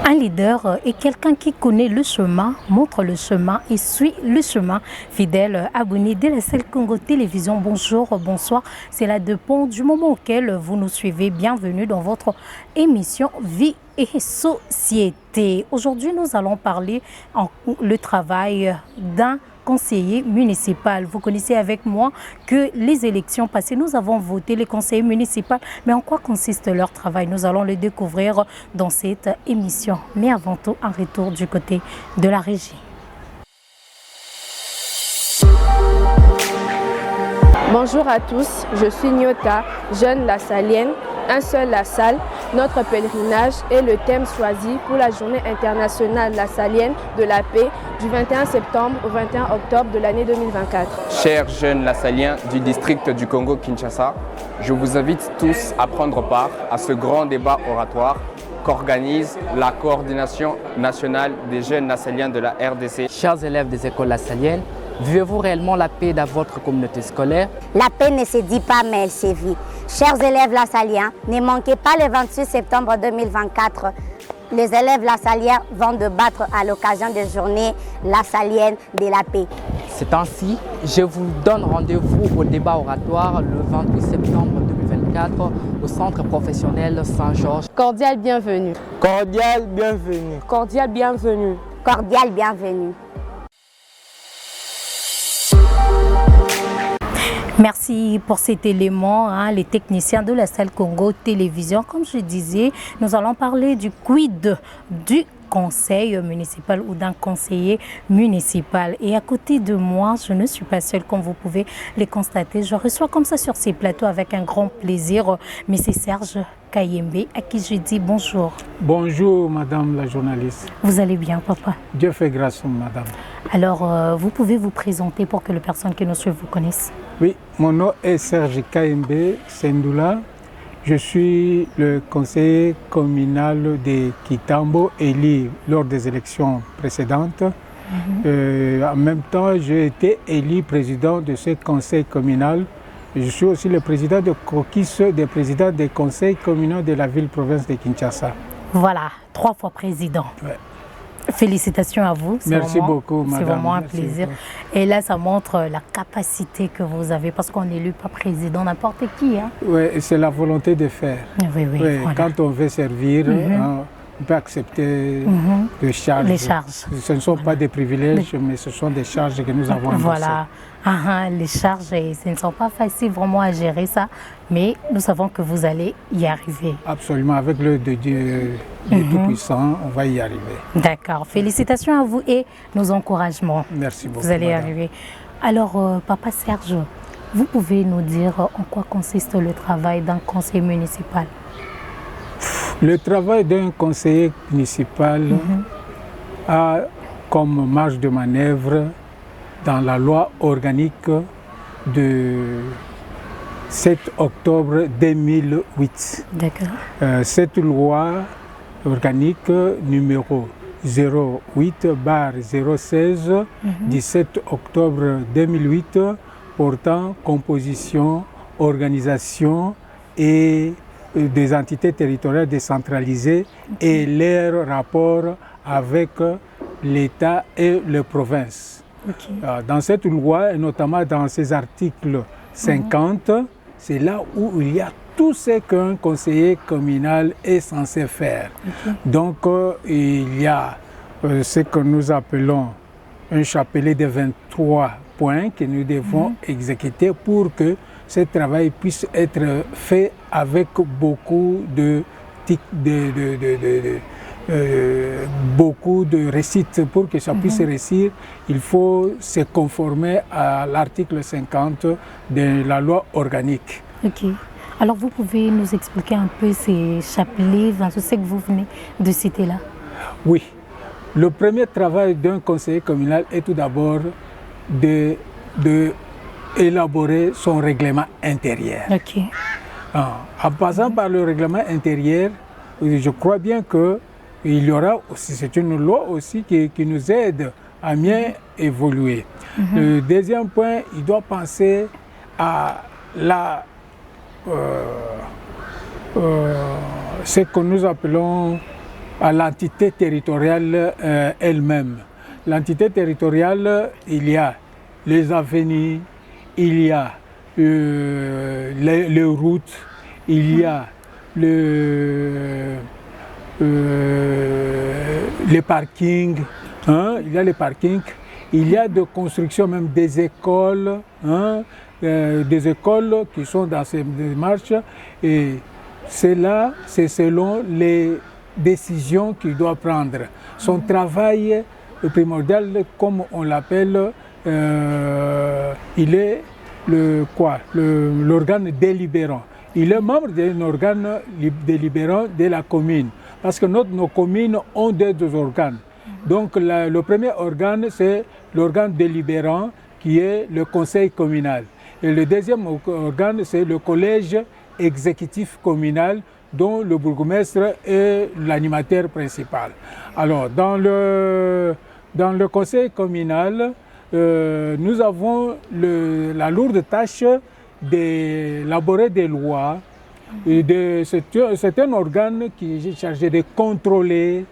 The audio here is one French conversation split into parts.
Un leader est quelqu'un qui connaît le chemin, montre le chemin et suit le chemin. Fidèle abonné de la Sahel Congo Télévision, bonjour, bonsoir. C'est là dépend du moment auquel vous nous suivez. Bienvenue dans votre émission Vie et Société. Aujourd'hui, nous allons parler le travail d'un conseiller municipal. Vous connaissez avec moi que les élections passées, nous avons voté les conseillers municipaux. Mais en quoi consiste leur travail? Nous allons le découvrir dans cette émission. Mais avant tout, un retour du côté de la régie. Bonjour à tous, je suis Nyota, jeune lassalienne, un seul Lassalle. Notre pèlerinage est le thème choisi pour la journée internationale lassalienne de la paix du 21 septembre au 21 octobre de l'année 2024. Chers jeunes lassaliens du district du Congo-Kinshasa, je vous invite tous à prendre part à ce grand débat oratoire qu'organise la coordination nationale des jeunes lassaliens de la RDC. Chers élèves des écoles lassaliennes, vivez-vous réellement la paix dans votre communauté scolaire? La paix ne se dit pas, mais elle se vit. Chers élèves lassaliens, ne manquez pas le 26 septembre 2024. Les élèves lassaliens vont débattre à l'occasion des journées lassaliennes de la paix. C'est ainsi, je vous donne rendez-vous au débat oratoire le 28 septembre 2024 au centre professionnel Saint-Georges. Cordial bienvenue. Cordial bienvenue. Cordial bienvenue. Cordial bienvenue. Merci pour cet élément, les techniciens de la Sahel Congo Télévision. Comme je disais, nous allons parler du quid du conseil municipal ou d'un conseiller municipal. Et à côté de moi, je ne suis pas seule, comme vous pouvez le constater. Je reçois comme ça sur ces plateaux avec un grand plaisir M. Serge Kayembe, à qui je dis bonjour. Bonjour, madame la journaliste. Vous allez bien, papa? Dieu fait grâce, madame. Alors, vous pouvez vous présenter pour que les personnes qui nous suivent vous connaissent? Oui, mon nom est Serge Kayembe Sendoula. Je suis le conseiller communal de Kitambo, élu lors des élections précédentes. En même temps, j'ai été élu président de ce conseil communal. Je suis aussi le président de caucus des présidents des conseils communaux de la ville-province de Kinshasa. Voilà, 3 fois président. Ouais. Félicitations à vous. Merci beaucoup, madame. C'est vraiment un Merci plaisir. beaucoup. Et là, ça montre la capacité que vous avez, parce qu'on n'élu pas président n'importe qui. Hein. Oui, c'est la volonté de faire. Oui, oui, Oui, voilà. quand on veut servir, on peut accepter les charges. Les charges. Ce ne sont pas des privilèges, mais ce sont des charges que nous avons endossées. Voilà. Les charges, ce ne sont pas faciles vraiment à gérer ça, mais nous savons que vous allez y arriver. Absolument, avec le de Dieu Tout-Puissant, on va y arriver. D'accord. Félicitations à vous et nos encouragements. Merci beaucoup. Vous allez y madame. arriver. Alors, Papa Serge, vous pouvez nous dire en quoi consiste le travail d'un conseiller municipal? Le travail d'un conseiller municipal a comme marge de manœuvre dans la loi organique de 7 octobre 2008. D'accord. Cette loi organique numéro 08/016 17 octobre 2008 portant composition, organisation et des entités territoriales décentralisées et leurs rapports avec l'État et les provinces. Dans cette loi, et notamment dans ses articles 50, c'est là où il y a tout ce qu'un conseiller communal est censé faire. Donc, il y a ce que nous appelons un chapelet de 23 points que nous devons exécuter pour que ce travail puisse être fait avec beaucoup beaucoup de réussite. Pour que ça puisse réussir, il faut se conformer à l'article 50 de la loi organique. Ok. Alors vous pouvez nous expliquer un peu ces chapelets, je sais que vous venez de citer là. Oui. Le premier travail d'un conseiller communal est tout d'abord de élaborer son règlement intérieur. Ok. En passant par le règlement intérieur, je crois bien que il y aura aussi, c'est une loi aussi qui nous aide à mieux évoluer. Le deuxième point, il doit penser à ce que nous appelons à l'entité territoriale elle-même. L'entité territoriale, il y a les avenirs, il y a les routes, il y a les parkings, hein, il y a les parkings, il y a de construction même des écoles, hein, des écoles qui sont dans ces démarches, et c'est selon les décisions qu'il doit prendre. Son travail primordial, comme on l'appelle, il est l'organe délibérant. Il est membre d'un organe délibérant de la commune, parce que nos communes ont deux organes. Donc le premier organe, c'est l'organe délibérant qui est le conseil communal. Et le deuxième organe, c'est le collège exécutif communal dont le bourgmestre est l'animateur principal. Alors dans le conseil communal, nous avons la lourde tâche d'élaborer des lois. C'est un organe qui est chargé de contrôler,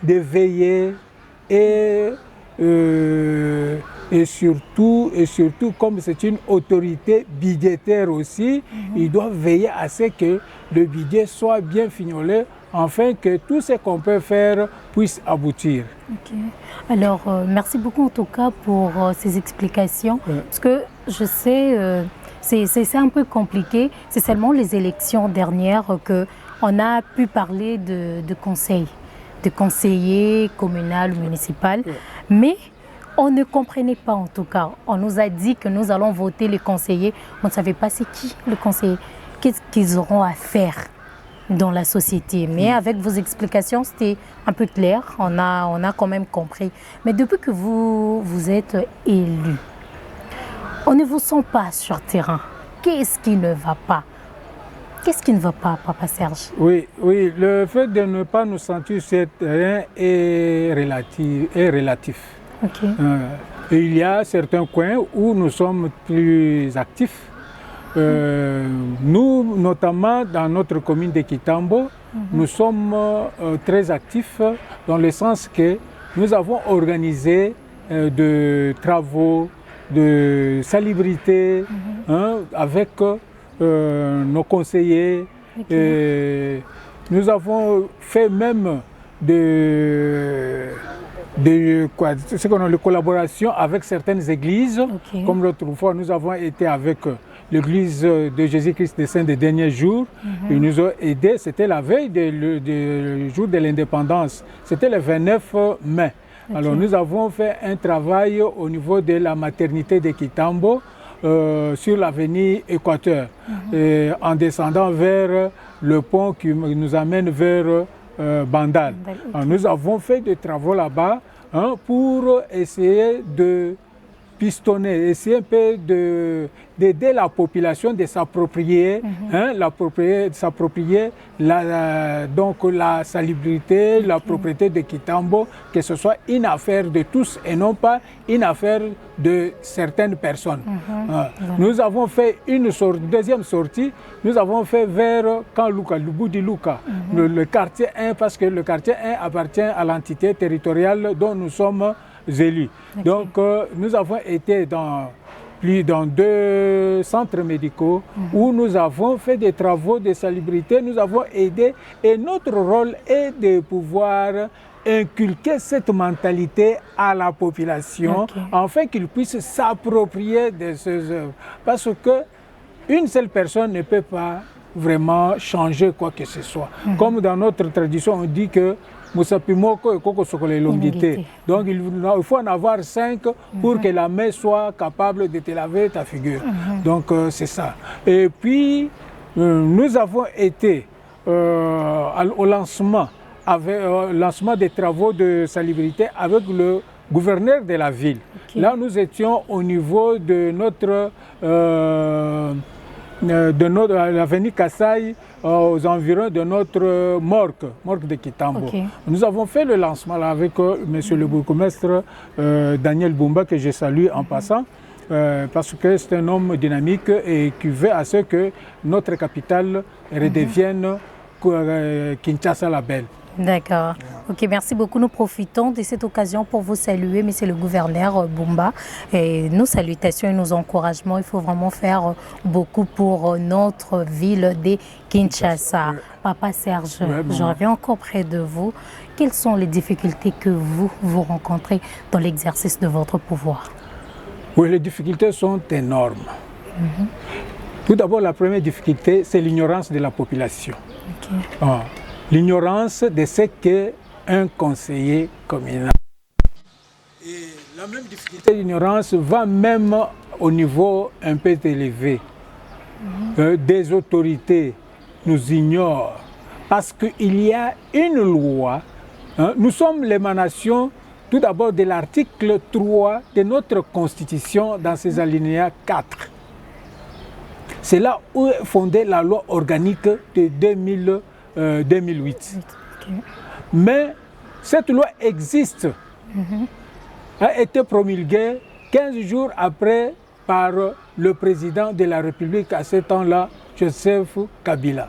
de veiller et surtout, comme c'est une autorité budgétaire aussi, il doit veiller à ce que le budget soit bien fignolé, afin que tout ce qu'on peut faire puisse aboutir. Okay. Alors, merci beaucoup en tout cas pour ces explications, parce que je sais, c'est un peu compliqué. C'est seulement les élections dernières qu'on a pu parler de conseil, de conseiller communal ou municipal, mais on ne comprenait pas en tout cas. On nous a dit que nous allons voter les conseillers. On ne savait pas c'est qui le conseiller, qu'est-ce qu'ils auront à faire dans la société. Mais avec vos explications, c'était un peu clair. On a quand même compris. Mais depuis que vous êtes élu, on ne vous sent pas sur terrain. Qu'est-ce qui ne va pas? Qu'est-ce qui ne va pas, Papa Serge? Oui, le fait de ne pas nous sentir sur terrain est relatif. Okay. Il y a certains coins où nous sommes plus actifs. Nous, notamment dans notre commune de Kitambo, nous sommes très actifs dans le sens que nous avons organisé de travaux de salubrité avec nos conseillers. Okay. Nous avons fait même des collaborations avec certaines églises. Okay. Comme l'autre fois, nous avons été avec l'église de Jésus-Christ des Saints des derniers jours. Ils nous ont aidés. C'était la veille du jour de l'indépendance. C'était le 29 mai. Okay. Alors nous avons fait un travail au niveau de la maternité de Kitambo sur l'avenue Équateur, en descendant vers le pont qui nous amène vers Bandal. Okay. Alors, nous avons fait des travaux là-bas pour essayer de pistonner, essayer un peu d'aider la population de s'approprier, donc la salubrité, la propriété de Kitambo, que ce soit une affaire de tous et non pas une affaire de certaines personnes. Nous avons fait une deuxième sortie, nous avons fait vers Kanluka, le bout du Luka, le quartier 1, parce que le quartier 1 appartient à l'entité territoriale dont nous sommes élus. Okay. Donc nous avons été dans 2 centres médicaux où nous avons fait des travaux de salubrité, nous avons aidé, et notre rôle est de pouvoir inculquer cette mentalité à la population, afin qu'ils puissent s'approprier de ces œuvres. Parce que une seule personne ne peut pas vraiment changer quoi que ce soit. Comme dans notre tradition, on dit que donc il faut en avoir 5 pour que la main soit capable de te laver ta figure. Donc c'est ça. Et puis nous avons été au lancement des travaux de salubrité avec le gouverneur de la ville. Okay. Là nous étions au niveau de l'avenue Kassai, aux environs de notre morgue de Kitambo. Okay. Nous avons fait le lancement là, avec monsieur le bourgmestre Daniel Bumba, que je salue en passant, parce que c'est un homme dynamique et qui veut à ce que notre capitale redevienne Kinshasa la Belle. D'accord. Ok, merci beaucoup. Nous profitons de cette occasion pour vous saluer, Monsieur le gouverneur Bumba. Et nos salutations et nos encouragements. Il faut vraiment faire beaucoup pour notre ville de Kinshasa. Papa Serge, je reviens encore près de vous. Quelles sont les difficultés que vous rencontrez dans l'exercice de votre pouvoir? Oui, les difficultés sont énormes. Tout d'abord, la première difficulté, c'est l'ignorance de la population. L'ignorance de ce qu'un conseiller communal. Et la même difficulté d'ignorance va même au niveau un peu élevé. Des autorités nous ignorent parce qu'il y a une loi. Nous sommes l'émanation tout d'abord de l'article 3 de notre Constitution dans ses alinéas 4. C'est là où est fondée la loi organique de 2008. Mais cette loi existe, a été promulguée 15 jours après par le président de la République à ce temps-là, Joseph Kabila.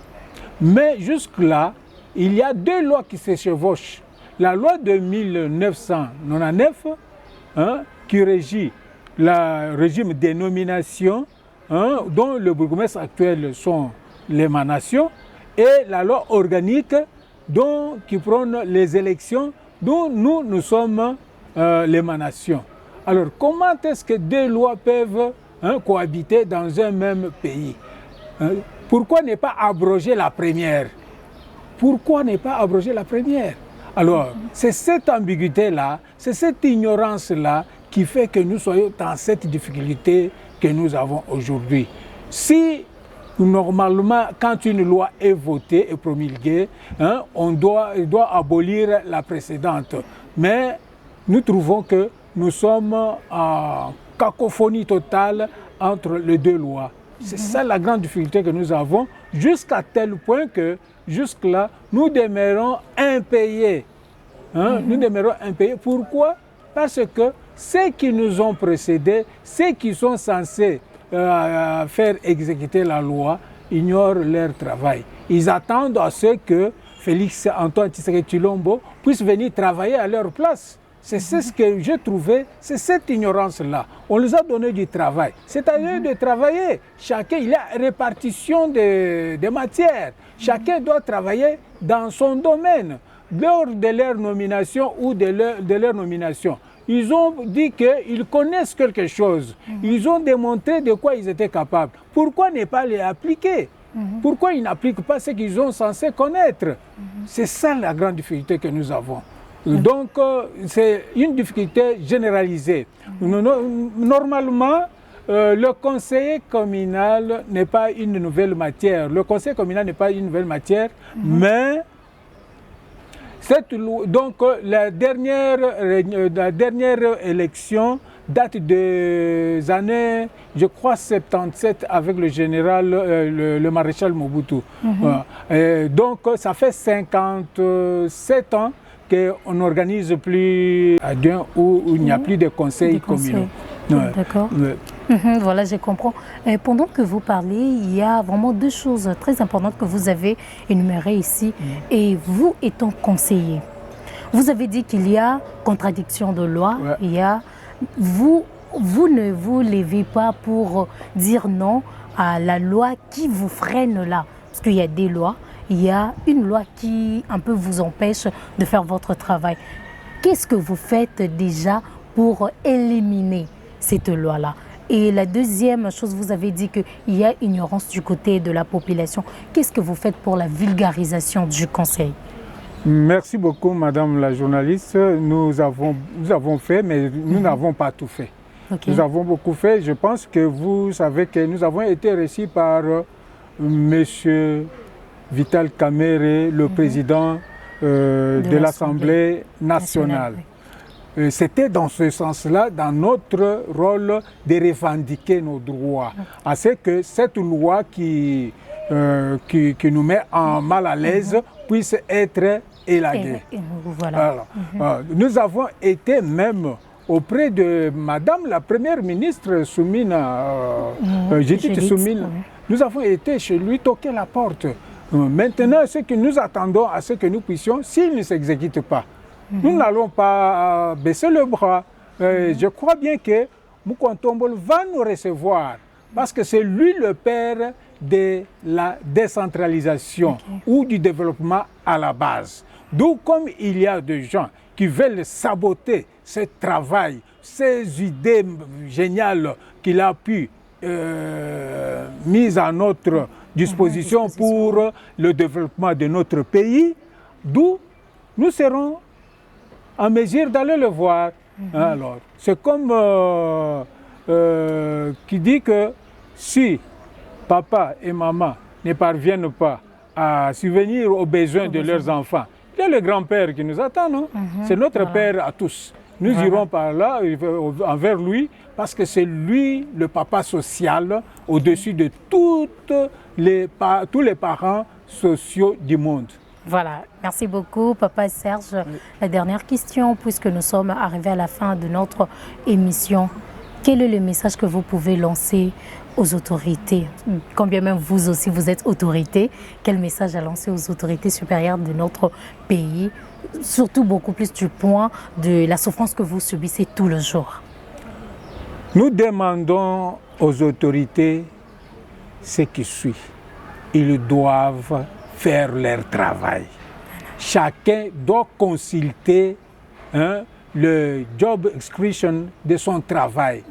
Mais jusque-là, il y a deux lois qui se chevauchent. La loi de 1999 qui régit le régime des nominations dont le bourgmestre actuel sont l'émanation, et la loi organique qui prône les élections dont nous sommes l'émanation. Alors comment est-ce que deux lois peuvent cohabiter dans un même pays? Pourquoi ne pas abroger la première? Pourquoi ne pas abroger la première? Alors, c'est cette ambiguïté-là, c'est cette ignorance-là qui fait que nous soyons dans cette difficulté que nous avons aujourd'hui. Si, normalement, quand une loi est votée et promulguée, on doit abolir la précédente. Mais nous trouvons que nous sommes en cacophonie totale entre les deux lois. C'est ça la grande difficulté que nous avons, jusqu'à tel point que, jusque-là, nous demeurons impayés. Nous demeurons impayés. Pourquoi? Parce que ceux qui nous ont précédés, ceux qui sont censés faire exécuter la loi, ignorent leur travail. Ils attendent à ce que Félix Antoine Tshisekedi Tshilombo puisse venir travailler à leur place. C'est ce que j'ai trouvé, c'est cette ignorance-là. On nous a donné du travail. C'est à eux de travailler. Chacun, il y a répartition des matières. Chacun doit travailler dans son domaine. Lors de leur nomination ou de leur nomination, ils ont dit qu'ils connaissent quelque chose. Ils ont démontré de quoi ils étaient capables. Pourquoi ne pas les appliquer? Pourquoi ils n'appliquent pas ce qu'ils sont censés connaître? C'est ça la grande difficulté que nous avons. Donc, c'est une difficulté généralisée. Normalement, le conseiller communal n'est pas une nouvelle matière. Le conseil communal n'est pas une nouvelle matière, mais donc la dernière élection date des années, je crois, 77 avec le général, le maréchal Mobutu. Donc, ça fait 57 ans qu'on n'organise plus à Dieu où il n'y a plus de conseils communaux. D'accord. Voilà, je comprends. Pendant que vous parlez, il y a vraiment deux choses très importantes que vous avez énumérées ici. Et vous étant conseiller, vous avez dit qu'il y a contradiction de loi. Il y a, vous ne vous levez pas pour dire non à la loi qui vous freine là. Parce qu'il y a des lois. Il y a une loi qui un peu vous empêche de faire votre travail. Qu'est-ce que vous faites déjà pour éliminer cette loi-là? Et la deuxième chose, vous avez dit qu'il y a ignorance du côté de la population. Qu'est-ce que vous faites pour la vulgarisation du conseil? Merci beaucoup, madame la journaliste. Nous avons fait, mais nous n'avons pas tout fait. Nous avons beaucoup fait. Je pense que vous savez que nous avons été reçus par monsieur Vital Kamerhe, le président de l'Assemblée nationale. C'était dans ce sens-là, dans notre rôle de revendiquer nos droits. À ce que cette loi qui nous met en mal à l'aise puisse être élaguée. Voilà. Alors, nous avons été même auprès de Madame la Première ministre Soumina, Judith Soumina. Nous avons été chez lui toquer la porte. Maintenant, ce que nous attendons à ce que nous puissions, s'il ne s'exécute pas, nous n'allons pas baisser le bras. Je crois bien que Mukontombolo va nous recevoir parce que c'est lui le père de la décentralisation ou du développement à la base. D'où comme il y a des gens qui veulent saboter ce travail, ces idées géniales qu'il a pu mises à notre disposition pour le développement de notre pays, d'où nous serons en mesure d'aller le voir. Alors, c'est comme qui dit que si papa et maman ne parviennent pas à subvenir aux besoins de leurs enfants, il y a le grand-père qui nous attend, non? C'est notre père à tous. Nous irons par là, envers lui, parce que c'est lui le papa social au-dessus de tous les parents sociaux du monde. Voilà, merci beaucoup Papa Serge. La dernière question, puisque nous sommes arrivés à la fin de notre émission. Quel est le message que vous pouvez lancer aux autorités? Quand bien même vous aussi vous êtes autorité, quel message à lancer aux autorités supérieures de notre pays? Surtout beaucoup plus du point de la souffrance que vous subissez tout le jour. Nous demandons aux autorités ce qui suit. Ils doivent faire leur travail. Chacun doit consulter le job description de son travail.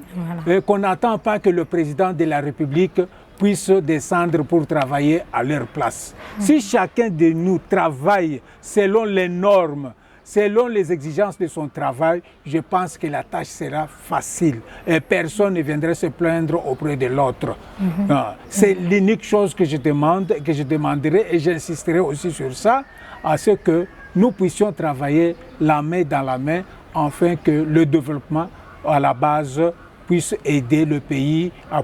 Et qu'on n'attend pas que le président de la République puisse descendre pour travailler à leur place. Si chacun de nous travaille selon les normes, selon les exigences de son travail, je pense que la tâche sera facile et personne ne viendrait se plaindre auprès de l'autre. C'est l'unique chose que je demande, que je demanderai, et j'insisterai aussi sur ça, à ce que nous puissions travailler la main dans la main afin que le développement à la base puisse aider le pays à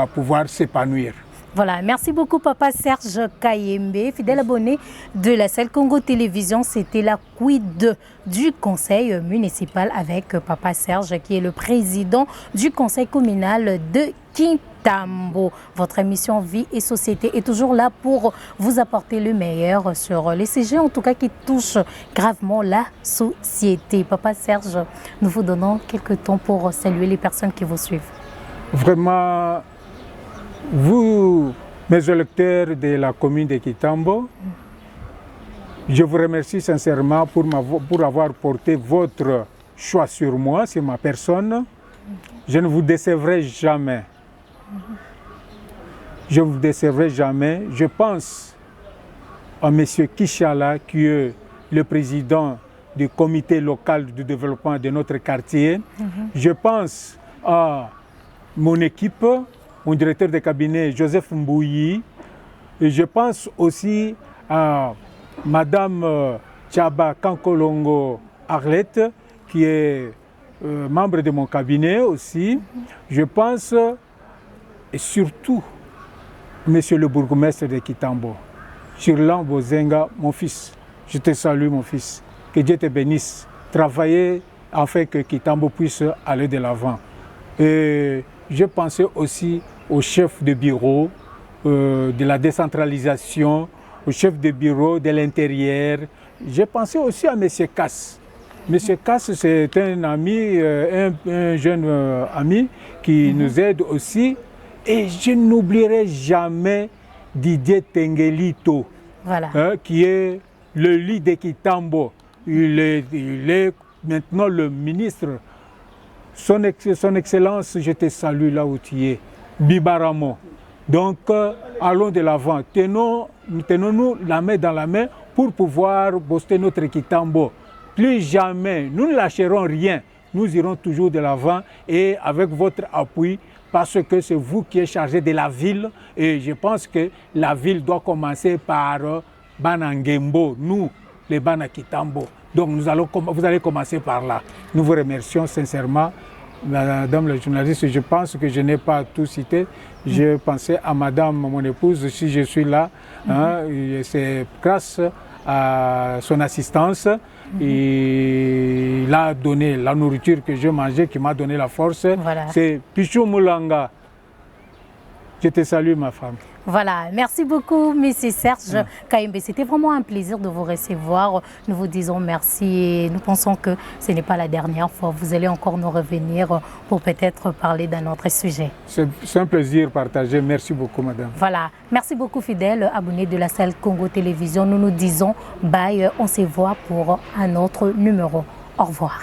pouvoir s'épanouir. Voilà, merci beaucoup Papa Serge Kayembe, fidèle abonné de la Sahel Congo Télévision. C'était la quid du conseil municipal avec Papa Serge qui est le président du conseil communal de Kintambo. Votre émission Vie et Société est toujours là pour vous apporter le meilleur sur les sujets en tout cas qui touchent gravement la société. Papa Serge, nous vous donnons quelques temps pour saluer les personnes qui vous suivent. Vraiment, vous, mes électeurs de la commune de Kintambo, je vous remercie sincèrement pour avoir porté votre choix sur moi, sur ma personne. Je ne vous décevrai jamais. Je ne vous décevrai jamais. Je pense à M. Kishala, qui est le président du comité local de développement de notre quartier. Je pense à mon équipe, mon directeur de cabinet Joseph Mbouyi. Et je pense aussi à Madame Tchaba Kankolongo Arlette, qui est membre de mon cabinet aussi. Je pense et surtout Monsieur le bourgmestre de Kintambo, Chirlan Bozenga, mon fils. Je te salue mon fils. Que Dieu te bénisse. Travailler afin que Kintambo puisse aller de l'avant. Et je pensais aussi au chef de bureau de la décentralisation, au chef de bureau de l'intérieur. J'ai pensé aussi à M. Cass. M. Cass, c'est un ami, un jeune ami qui nous aide aussi. Et je n'oublierai jamais Didier Tengelito, qui est le leader de Kintambo. Il est maintenant le ministre. Son Excellence, je te salue là où tu es, Bibaramo. Donc, allons de l'avant. Tenons-nous la main dans la main pour pouvoir booster notre Kintambo. Plus jamais, nous ne lâcherons rien. Nous irons toujours de l'avant et avec votre appui, parce que c'est vous qui êtes chargé de la ville. Et je pense que la ville doit commencer par Banangembo, nous, les Bana Kintambo. Donc, vous allez commencer par là. Nous vous remercions sincèrement. Madame la journaliste, je pense que je n'ai pas tout cité. Je pensais à madame, mon épouse, si je suis là. C'est grâce à son assistance. Il a donné la nourriture que je mangeais, qui m'a donné la force. C'est Pichou Moulanga. Je te salue, ma femme. Voilà, merci beaucoup, M. Serge Kayembe. C'était vraiment un plaisir de vous recevoir. Nous vous disons merci et nous pensons que ce n'est pas la dernière fois. Vous allez encore nous revenir pour peut-être parler d'un autre sujet. C'est un plaisir partagé. Merci beaucoup, madame. Voilà, merci beaucoup, fidèles abonnés de la salle Congo Télévision. Nous nous disons bye, on se voit pour un autre numéro. Au revoir.